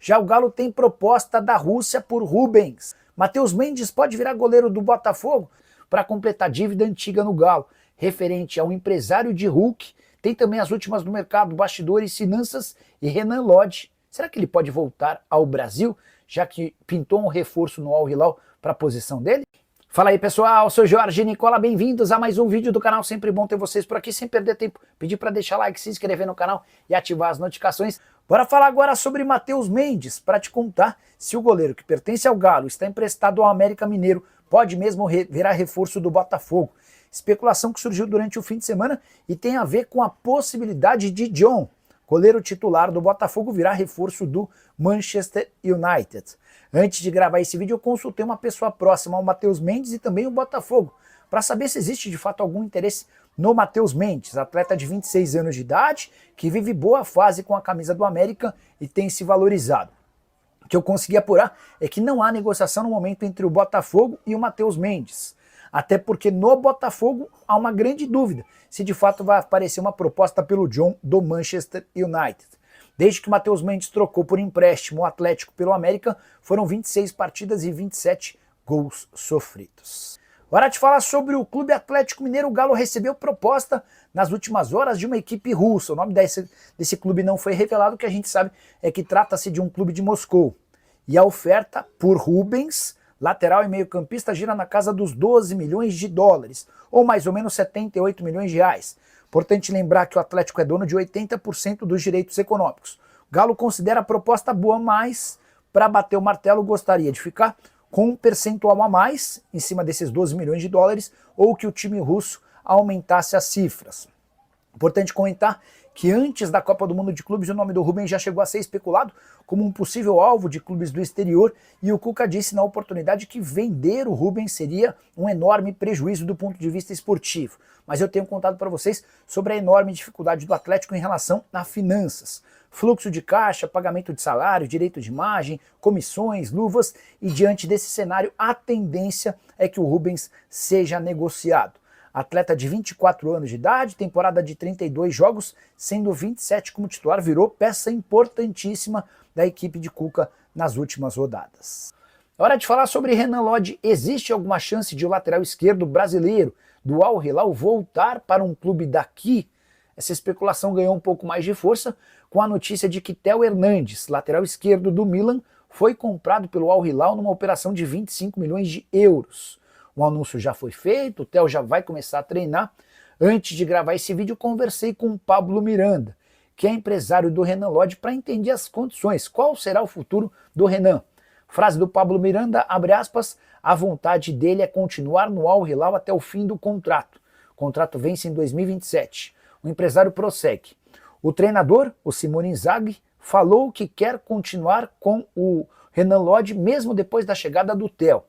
Já o Galo tem proposta da Rússia por Rubens. Matheus Mendes pode virar goleiro do Botafogo para completar dívida antiga no Galo, referente ao empresário de Hulk. Tem também as últimas do mercado, bastidores, finanças e Renan Lodge. Será que ele pode voltar ao Brasil, já que pintou um reforço no Al Hilal para a posição dele? Fala aí pessoal, sou Jorge Nicola, bem-vindos a mais um vídeo do canal, sempre bom ter vocês por aqui, sem perder tempo, pedir para deixar like, se inscrever no canal e ativar as notificações. Bora falar agora sobre Matheus Mendes, para te contar se o goleiro que pertence ao Galo, está emprestado ao América Mineiro, pode mesmo virar reforço do Botafogo. Especulação que surgiu durante o fim de semana e tem a ver com a possibilidade de John, goleiro titular do Botafogo, virar reforço do Manchester United. Antes de gravar esse vídeo eu consultei uma pessoa próxima ao Matheus Mendes e também o Botafogo, para saber se existe de fato algum interesse no Matheus Mendes, atleta de 26 anos de idade, que vive boa fase com a camisa do América e tem se valorizado. O que eu consegui apurar é que não há negociação no momento entre o Botafogo e o Matheus Mendes. Até porque no Botafogo há uma grande dúvida se de fato vai aparecer uma proposta pelo John do Manchester United. Desde que o Matheus Mendes trocou por empréstimo o Atlético pelo América, foram 26 partidas e 27 gols sofridos. Hora de falar sobre o Clube Atlético Mineiro. O Galo recebeu proposta nas últimas horas de uma equipe russa. O nome desse clube não foi revelado, o que a gente sabe é que trata-se de um clube de Moscou. E a oferta por Rubens, lateral e meio-campista, gira na casa dos 12 milhões de dólares, ou mais ou menos 78 milhões de reais. Importante lembrar que o Atlético é dono de 80% dos direitos econômicos. O Galo considera a proposta boa, mas para bater o martelo gostaria de ficar com um percentual a mais em cima desses 12 milhões de dólares ou que o time russo aumentasse as cifras. Importante comentar que antes da Copa do Mundo de Clubes o nome do Rubens já chegou a ser especulado como um possível alvo de clubes do exterior e o Cuca disse na oportunidade que vender o Rubens seria um enorme prejuízo do ponto de vista esportivo. Mas eu tenho contado para vocês sobre a enorme dificuldade do Atlético em relação a finanças. Fluxo de caixa, pagamento de salário, direito de imagem, comissões, luvas e diante desse cenário a tendência é que o Rubens seja negociado. Atleta de 24 anos de idade, temporada de 32 jogos, sendo 27 como titular, virou peça importantíssima da equipe de Cuca nas últimas rodadas. Hora de falar sobre Renan Lodge. Existe alguma chance de o lateral esquerdo brasileiro do Al Hilal voltar para um clube daqui? Essa especulação ganhou um pouco mais de força com a notícia de que Theo Hernandes, lateral esquerdo do Milan, foi comprado pelo Al Hilal numa operação de 25 milhões de euros. O anúncio já foi feito, o Theo já vai começar a treinar. Antes de gravar esse vídeo, eu conversei com o Pablo Miranda, que é empresário do Renan Lodge, para entender as condições, qual será o futuro do Renan. Frase do Pablo Miranda, abre aspas, a vontade dele é continuar no Al Hilal até o fim do contrato. O contrato vence em 2027. O empresário prossegue. O treinador, o Simone Inzaghi, falou que quer continuar com o Renan Lodge mesmo depois da chegada do Theo.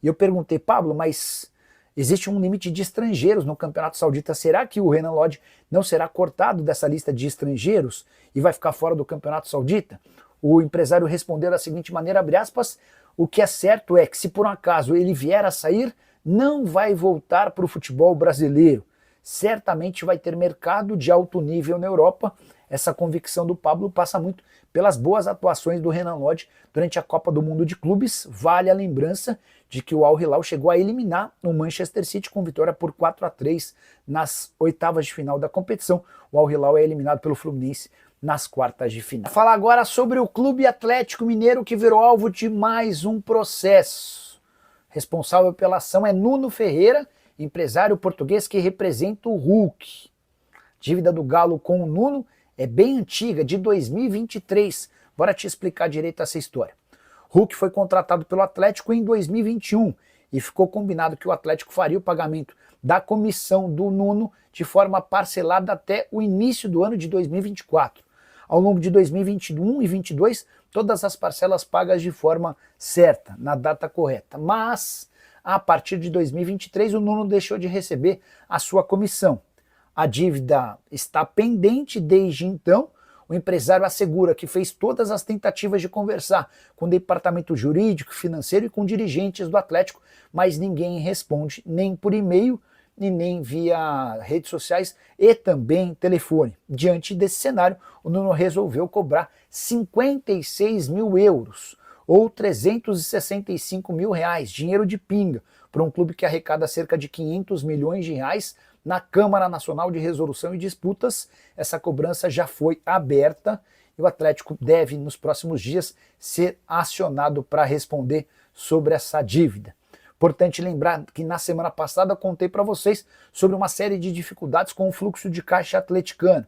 E eu perguntei, Pablo, mas existe um limite de estrangeiros no Campeonato Saudita, será que o Renan Lodge não será cortado dessa lista de estrangeiros e vai ficar fora do Campeonato Saudita? O empresário respondeu da seguinte maneira, abre aspas, o que é certo é que se por um acaso ele vier a sair, não vai voltar para o futebol brasileiro. Certamente vai ter mercado de alto nível na Europa. Essa convicção do Pablo passa muito pelas boas atuações do Renan Lodge durante a Copa do Mundo de Clubes. Vale a lembrança de que o Al Hilal chegou a eliminar o Manchester City com vitória por 4-3 nas oitavas de final da competição. O Al Hilal é eliminado pelo Fluminense nas quartas de final. Vou falar agora sobre o Clube Atlético Mineiro, que virou alvo de mais um processo. Responsável pela ação é Nuno Ferreira, empresário português que representa o Hulk. Dívida do Galo com o Nuno é bem antiga, de 2023. Bora te explicar direito essa história. Hulk foi contratado pelo Atlético em 2021 e ficou combinado que o Atlético faria o pagamento da comissão do Nuno de forma parcelada até o início do ano de 2024. Ao longo de 2021 e 2022, todas as parcelas pagas de forma certa, na data correta. Mas, a partir de 2023, o Nuno deixou de receber a sua comissão. A dívida está pendente desde então. O empresário assegura que fez todas as tentativas de conversar com o departamento jurídico, financeiro e com dirigentes do Atlético, mas ninguém responde nem por e-mail, e nem via redes sociais e também telefone. Diante desse cenário, o Nuno resolveu cobrar 56 mil euros, ou 365 mil reais, dinheiro de pinga, para um clube que arrecada cerca de 500 milhões de reais na Câmara Nacional de Resolução e Disputas. Essa cobrança já foi aberta e o Atlético deve, nos próximos dias, ser acionado para responder sobre essa dívida. Importante lembrar que na semana passada contei para vocês sobre uma série de dificuldades com o fluxo de caixa atleticano.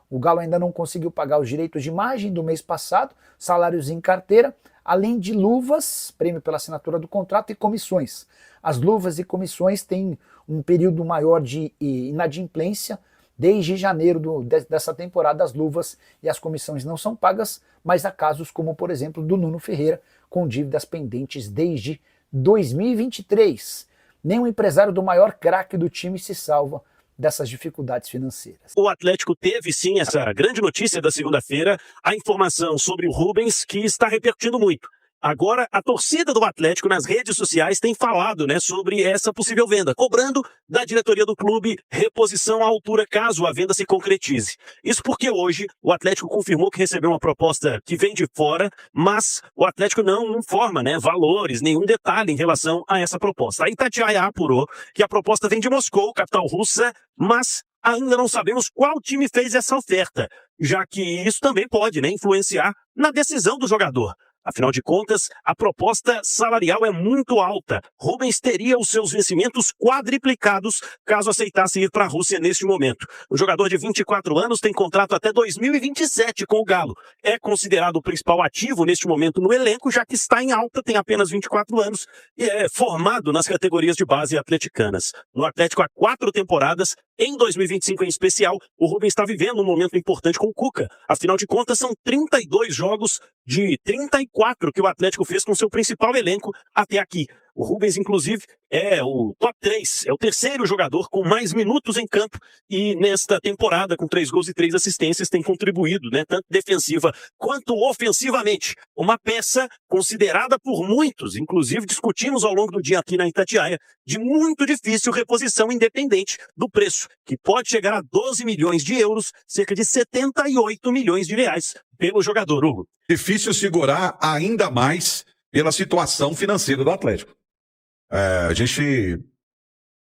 O Galo ainda não conseguiu pagar os direitos de imagem do mês passado, salários em carteira, além de luvas, prêmio pela assinatura do contrato, e comissões. As luvas e comissões têm um período maior de inadimplência. Desde janeiro dessa temporada, as luvas e as comissões não são pagas, mas há casos como, por exemplo, do Nuno Ferreira, com dívidas pendentes desde 2023. Nenhum empresário do maior craque do time se salva dessas dificuldades financeiras. O Atlético teve sim essa grande notícia da segunda-feira, a informação sobre o Rubens, que está repercutindo muito. Agora, a torcida do Atlético nas redes sociais tem falado, sobre essa possível venda, cobrando da diretoria do clube reposição à altura caso a venda se concretize. Isso porque hoje o Atlético confirmou que recebeu uma proposta que vem de fora, mas o Atlético não informa, valores, nenhum detalhe em relação a essa proposta. A Itatiaia apurou que a proposta vem de Moscou, capital russa, mas ainda não sabemos qual time fez essa oferta, já que isso também pode influenciar na decisão do jogador. Afinal de contas, a proposta salarial é muito alta. Rubens teria os seus vencimentos quadriplicados caso aceitasse ir para a Rússia neste momento. O jogador de 24 anos tem contrato até 2027 com o Galo. É considerado o principal ativo neste momento no elenco, já que está em alta, tem apenas 24 anos e é formado nas categorias de base atleticanas. No Atlético há 4 temporadas, em 2025 em especial, o Rubens está vivendo um momento importante com o Cuca. Afinal de contas, são 32 jogos de 34 que o Atlético fez com seu principal elenco até aqui. O Rubens, inclusive, é o top 3, é o terceiro jogador com mais minutos em campo e nesta temporada, com 3 gols e 3 assistências, tem contribuído, tanto defensiva quanto ofensivamente. Uma peça considerada por muitos, inclusive discutimos ao longo do dia aqui na Itatiaia, de muito difícil reposição independente do preço, que pode chegar a 12 milhões de euros, cerca de 78 milhões de reais pelo jogador, Hugo. Difícil segurar ainda mais pela situação financeira do Atlético. A gente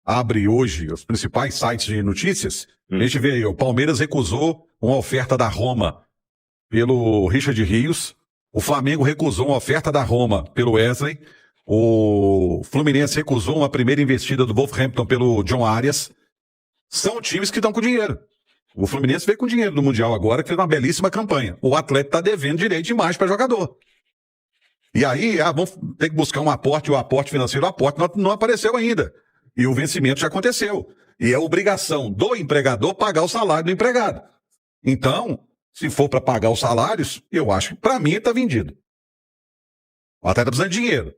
abre hoje os principais sites de notícias, a gente vê aí, o Palmeiras recusou uma oferta da Roma pelo Richard Rios, o Flamengo recusou uma oferta da Roma pelo Wesley, o Fluminense recusou uma primeira investida do Wolverhampton pelo John Arias. São times que estão com dinheiro. O Fluminense veio com dinheiro do Mundial agora, que fez uma belíssima campanha. O Atlético está devendo direito de imagem para jogador. E aí, vamos ter que buscar um aporte, o aporte financeiro, o aporte não apareceu ainda. E o vencimento já aconteceu. E é obrigação do empregador pagar o salário do empregado. Então, se for para pagar os salários, eu acho que para mim está vendido. O Atlético está precisando de dinheiro.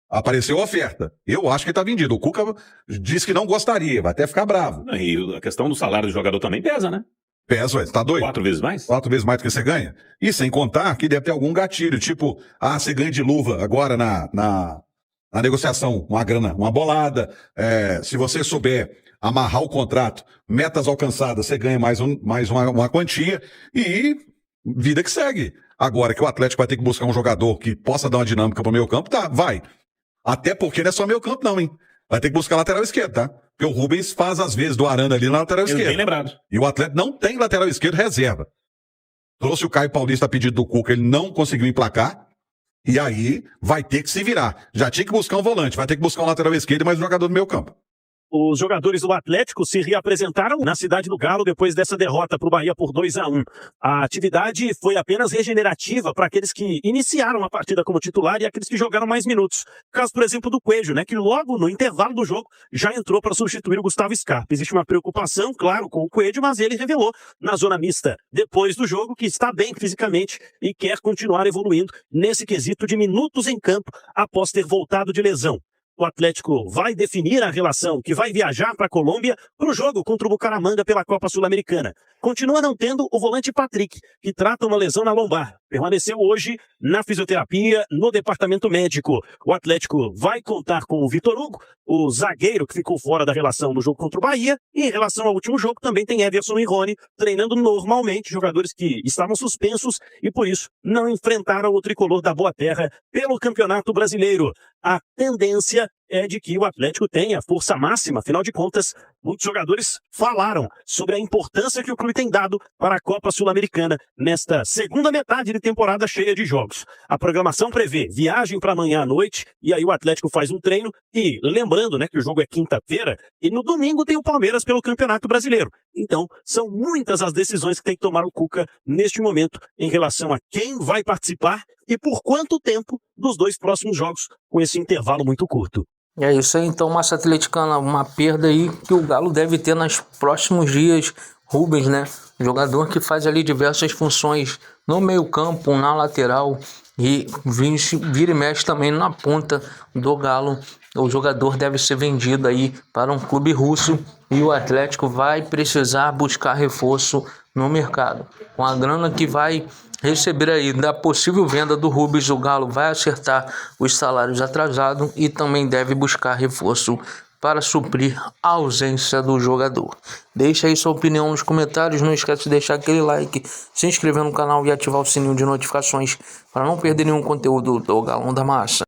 Apareceu a oferta. Eu acho que está vendido. O Cuca disse que não gostaria, vai até ficar bravo. E a questão do salário do jogador também pesa, né? Pesa, ué, tá doido? 4 vezes mais? 4 vezes mais do que você ganha. E sem contar que deve ter algum gatilho, tipo, você ganha de luva agora na negociação, uma grana, uma bolada. Se você souber amarrar o contrato, metas alcançadas, você ganha mais uma quantia e vida que segue. Agora que o Atlético vai ter que buscar um jogador que possa dar uma dinâmica pro meio campo, vai. Até porque não é só meio campo não, hein? Vai ter que buscar lateral esquerdo, tá? Porque o Rubens faz às vezes do Arana ali na lateral esquerda. Bem lembrado. E o Atlético não tem lateral esquerdo reserva. Trouxe o Caio Paulista a pedido do Cuca, ele não conseguiu emplacar. E aí vai ter que se virar. Já tinha que buscar um volante, vai ter que buscar um lateral esquerdo e mais um jogador do meio campo. Os jogadores do Atlético se reapresentaram na cidade do Galo depois dessa derrota para o Bahia por 2-1. A atividade foi apenas regenerativa para aqueles que iniciaram a partida como titular e aqueles que jogaram mais minutos. Caso, por exemplo, do Coelho, que logo no intervalo do jogo já entrou para substituir o Gustavo Scarpa. Existe uma preocupação, claro, com o Coelho, mas ele revelou na zona mista depois do jogo que está bem fisicamente e quer continuar evoluindo nesse quesito de minutos em campo após ter voltado de lesão. O Atlético vai definir a relação que vai viajar para a Colômbia para o jogo contra o Bucaramanga pela Copa Sul-Americana. Continua não tendo o volante Patrick, que trata uma lesão na lombar. permaneceu hoje na fisioterapia, no departamento médico. O Atlético vai contar com o Vitor Hugo, o zagueiro que ficou fora da relação no jogo contra o Bahia. E em relação ao último jogo, também tem Everson e Rony treinando normalmente, jogadores que estavam suspensos e por isso não enfrentaram o tricolor da Boa Terra pelo Campeonato Brasileiro. A tendência é de que o Atlético tenha força máxima, afinal de contas, muitos jogadores falaram sobre a importância que o clube tem dado para a Copa Sul-Americana nesta segunda metade de temporada cheia de jogos. A programação prevê viagem para amanhã à noite, e aí o Atlético faz um treino, e lembrando, né, que o jogo é quinta-feira, e no domingo tem o Palmeiras pelo Campeonato Brasileiro. Então, são muitas as decisões que tem que tomar o Cuca neste momento em relação a quem vai participar e por quanto tempo dos 2 próximos jogos, com esse intervalo muito curto. É isso aí, então, Massa Atleticana, uma perda aí que o Galo deve ter nos próximos dias. Rubens, né? Jogador que faz ali diversas funções no meio-campo, na lateral e vira e mexe também na ponta do Galo. O jogador deve ser vendido aí para um clube russo e o Atlético vai precisar buscar reforço no mercado. Com a grana que vai receber aí da possível venda do Rubens, o Galo vai acertar os salários atrasados e também deve buscar reforço para suprir a ausência do jogador. Deixa aí sua opinião nos comentários, não esquece de deixar aquele like, se inscrever no canal e ativar o sininho de notificações para não perder nenhum conteúdo do Galão da Massa.